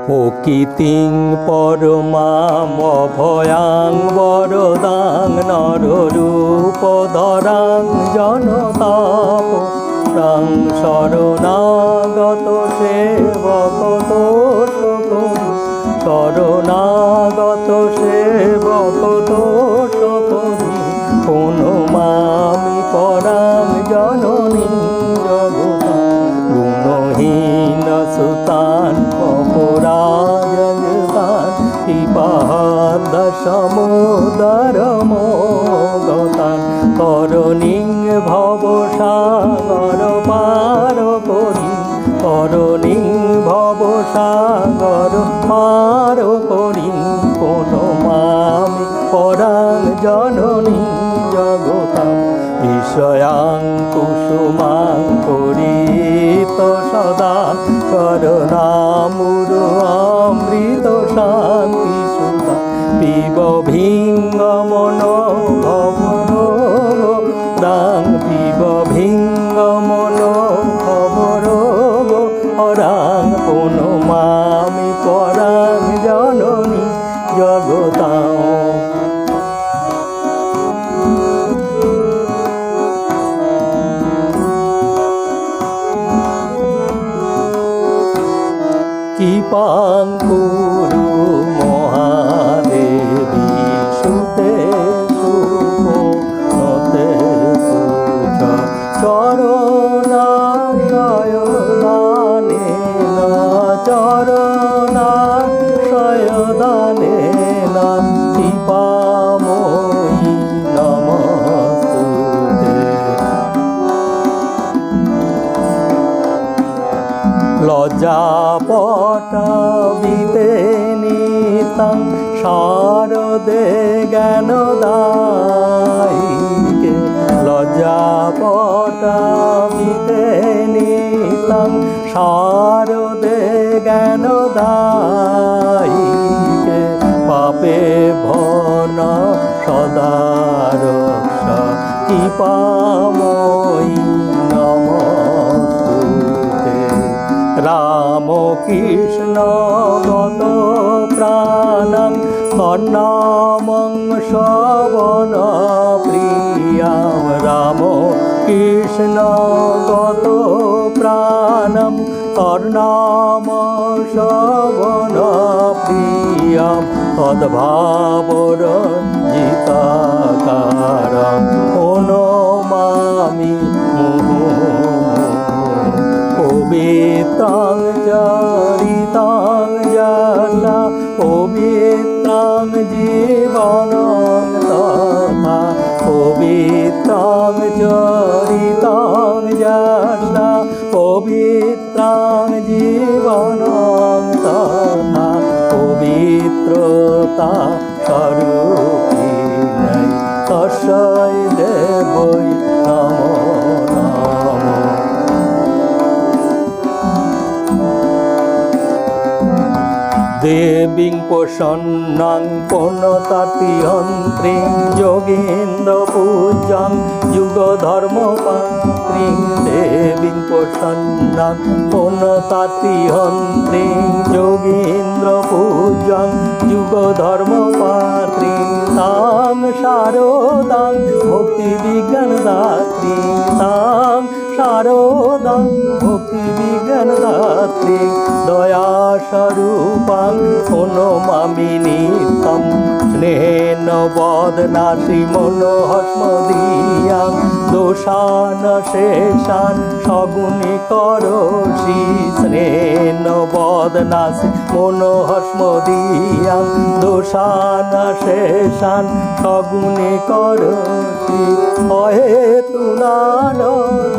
প্রকৃতিং পরমাম অভয়াং বরদাং নররূপধরাং জনতাপরাং শরণাগত সেবকত সকলি শরণাগত সেবকত সকলি প্রণমামি পরাং জননী জগতা গুণহীন সুতান অপরাজগান কৃপাদ সমুদরমগতান তরণীং ভবসাগর পার করি তরণীং ভবসাগর পার করি প্রণমামি পরাং জননী জগতাং বিষয়াং কুসুমাং পরিত সদা চরণামুর অমৃত শান্তি সুধা পিব ভিঙ্গমন ভবরোগ দাং পিব ভিঙ্গমন ভবরোগ হরাং প্রণমামি পরাং জননী জগতাং কৃপাং কুরু মহাদেবী সুতে সুপনতে সুচ চরণাশয় দানেন চরণাশয় দানেন কৃপাময়ী নমস্তুতে লজ্জাপটবিতে নিতাং শারদে জ্ঞানদায়িকে লজ্জাপটবিতে নিতাং শারদে জ্ঞানদায়িকে পাপে ভন সদা রক্ষা কৃপাময়ী রাম কৃষ্ণ গত প্রাণং তন্নামং শ্রবণ প্রিয়াম রাম কৃষ্ণ গত প্রাণম তন্নাম শ্রবণ প্রিয়াম তদ্ভাবর জিতাকারং প্রণমামি পবিত্রাং চরিতাং যশা পবিত্রাং জীবনং তথা পবিত্রাং চরিতাং যশা পবিত্রাং জীবনং তথা পবিত্রতা স্বরূপিণৈ তস্যৈ দেবৈ নমো নমঃ দেবীং প্রসন্নাং পূর্ণতাতিহন্ত্রীং যোগীন্দ্র পূজ্যাং যুগধর্মপাত্রীং দেবীং প্রসন্নাং পূর্ণতাতিহন্ত্রীং যোগীন্দ্র পূজ্যাং যুগধর্মপাত্রীং তাং শারদাং ভক্তি বিজ্ঞান দাত্রীং তাং শারদাং ভক্তি বিজ্ঞান দাত্রীং দয়া স্বরূপাং প্রণমামি নিত্যং স্নেহেন বদনাসি মনোহস্মদীয়াং দোষান শেষান সগুণী করোষি স্নেহেন বদনাসি মনোহস্মদীয়াং দোষান শেষান সগুণী করোষি অহেতুনান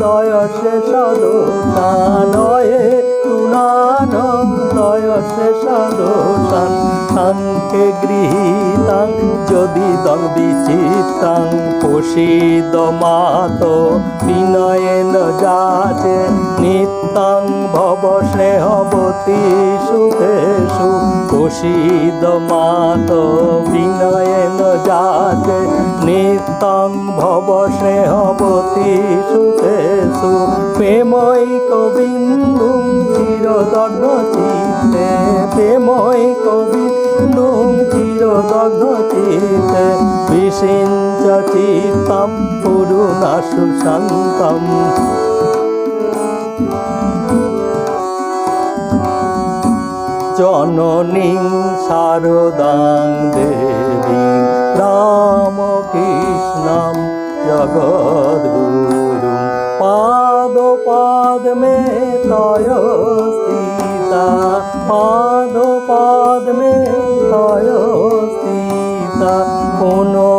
দয় শেষ দোষান অহেতুনান দয় শেষ দোষান সাংকে গৃহীতাং যদি দং বিচিত্রাং প্রসিদ মাত বিনয়েন যাচে নিত্যং ভব স্নেহবতী সুখেষু প্রসিদ মাত বিনয়েন যাচে নিত্যং ভব স্নেহবতী সুখেষু প্রেমৈক বিন্দু চিরদগ্ধ চিত্তে প্রেময় কবিন্দুং চিরদগ্ধ চিতে বিসিঞ্চ চিত্তম করুণা সুশান্তম জননীং শারদাং দেবীং রামকৃষ্ণং জগদ্গুরুং পাদ পদ্মে তয় স্থিতা পাদ পদ্মে তয় স্থিতা কোনো